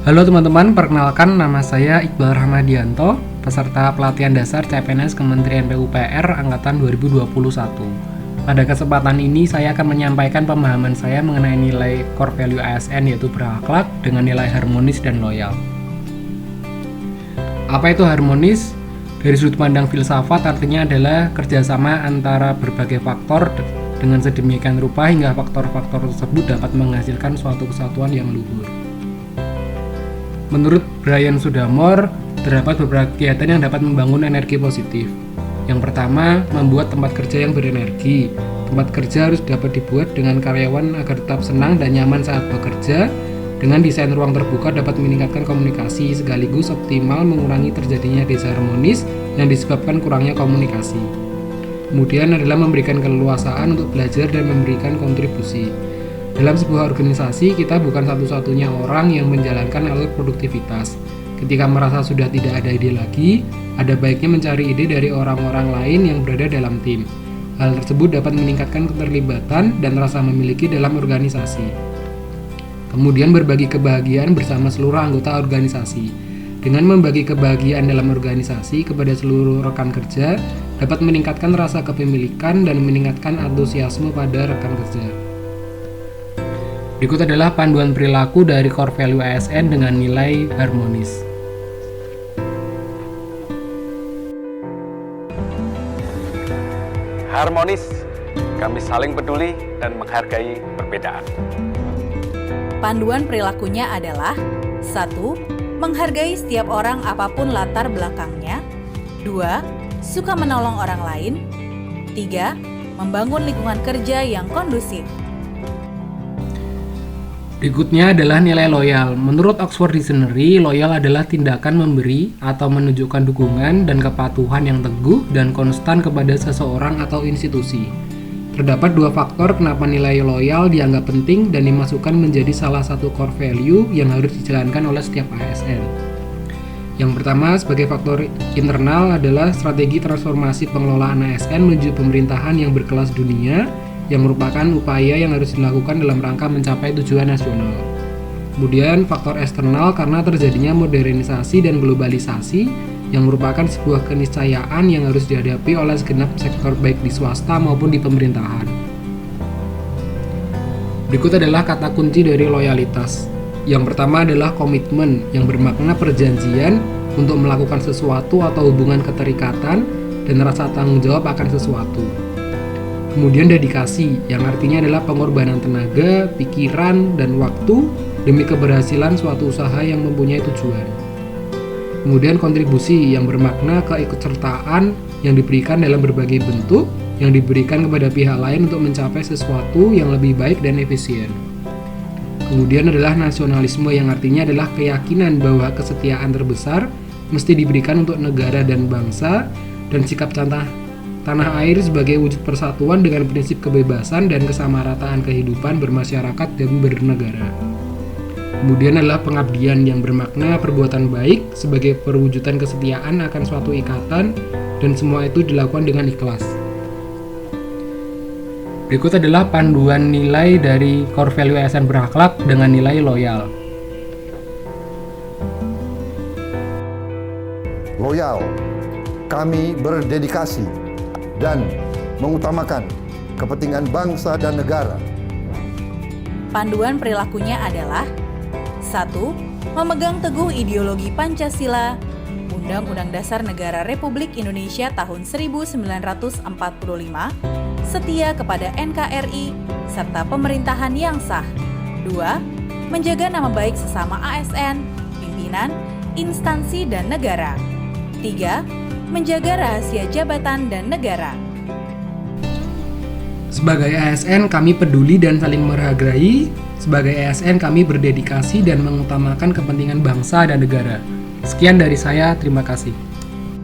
Halo teman-teman, perkenalkan nama saya Iqbal Rahmadianto, peserta pelatihan dasar CPNS Kementerian PUPR Angkatan 2021. Pada kesempatan ini saya akan menyampaikan pemahaman saya mengenai nilai core value ASN, yaitu berakhlak dengan nilai harmonis dan loyal. Apa itu harmonis? Dari sudut pandang filsafat artinya adalah kerjasama antara berbagai faktor dengan sedemikian rupa hingga faktor-faktor tersebut dapat menghasilkan suatu kesatuan yang luhur. Menurut Brian Sudamore, terdapat beberapa kegiatan yang dapat membangun energi positif. Yang pertama, membuat tempat kerja yang berenergi. Tempat kerja harus dapat dibuat dengan karyawan agar tetap senang dan nyaman saat bekerja. Dengan desain ruang terbuka dapat meningkatkan komunikasi sekaligus optimal mengurangi terjadinya disharmonis yang disebabkan kurangnya komunikasi. Kemudian adalah memberikan keleluasaan untuk belajar dan memberikan kontribusi. Dalam sebuah organisasi, kita bukan satu-satunya orang yang menjalankan alur produktivitas. Ketika merasa sudah tidak ada ide lagi, ada baiknya mencari ide dari orang-orang lain yang berada dalam tim. Hal tersebut dapat meningkatkan keterlibatan dan rasa memiliki dalam organisasi. Kemudian berbagi kebahagiaan bersama seluruh anggota organisasi. Dengan membagi kebahagiaan dalam organisasi kepada seluruh rekan kerja, dapat meningkatkan rasa kepemilikan dan meningkatkan antusiasme pada rekan kerja. Berikut adalah panduan perilaku dari core value ASN dengan nilai harmonis. Harmonis, kami saling peduli dan menghargai perbedaan. Panduan perilakunya adalah 1. Menghargai setiap orang apapun latar belakangnya. 2. Suka menolong orang lain. 3. Membangun lingkungan kerja yang kondusif. Berikutnya adalah nilai loyal. Menurut Oxford Dictionary, loyal adalah tindakan memberi atau menunjukkan dukungan dan kepatuhan yang teguh dan konstan kepada seseorang atau institusi. Terdapat dua faktor kenapa nilai loyal dianggap penting dan dimasukkan menjadi salah satu core value yang harus dijalankan oleh setiap ASN. Yang pertama, sebagai faktor internal adalah strategi transformasi pengelolaan ASN menuju pemerintahan yang berkelas dunia, yang merupakan upaya yang harus dilakukan dalam rangka mencapai tujuan nasional. Kemudian faktor eksternal karena terjadinya modernisasi dan globalisasi yang merupakan sebuah keniscayaan yang harus dihadapi oleh segenap sektor baik di swasta maupun di pemerintahan. Berikut adalah kata kunci dari loyalitas. Yang pertama adalah komitmen yang bermakna perjanjian untuk melakukan sesuatu atau hubungan keterikatan dan rasa tanggung jawab akan sesuatu. Kemudian dedikasi, yang artinya adalah pengorbanan tenaga, pikiran, dan waktu demi keberhasilan suatu usaha yang mempunyai tujuan. Kemudian kontribusi, yang bermakna keikutsertaan yang diberikan dalam berbagai bentuk, yang diberikan kepada pihak lain untuk mencapai sesuatu yang lebih baik dan efisien. Kemudian adalah nasionalisme, yang artinya adalah keyakinan bahwa kesetiaan terbesar mesti diberikan untuk negara dan bangsa, dan sikap tanah air sebagai wujud persatuan dengan prinsip kebebasan dan kesamarataan kehidupan bermasyarakat dan bernegara. Kemudian adalah pengabdian yang bermakna perbuatan baik sebagai perwujudan kesetiaan akan suatu ikatan dan semua itu dilakukan dengan ikhlas. Berikut adalah panduan nilai dari core value ASN berakhlak dengan nilai loyal. Loyal, kami berdedikasi dan mengutamakan kepentingan bangsa dan negara. Panduan perilakunya adalah 1. Memegang teguh ideologi Pancasila, Undang-Undang Dasar Negara Republik Indonesia tahun 1945, setia kepada NKRI, serta pemerintahan yang sah. 2. Menjaga nama baik sesama ASN, pimpinan, instansi, dan negara. 3. Menjaga rahasia jabatan dan negara. Sebagai ASN, kami peduli dan saling menghargai. Sebagai ASN, kami berdedikasi dan mengutamakan kepentingan bangsa dan negara. Sekian dari saya, terima kasih.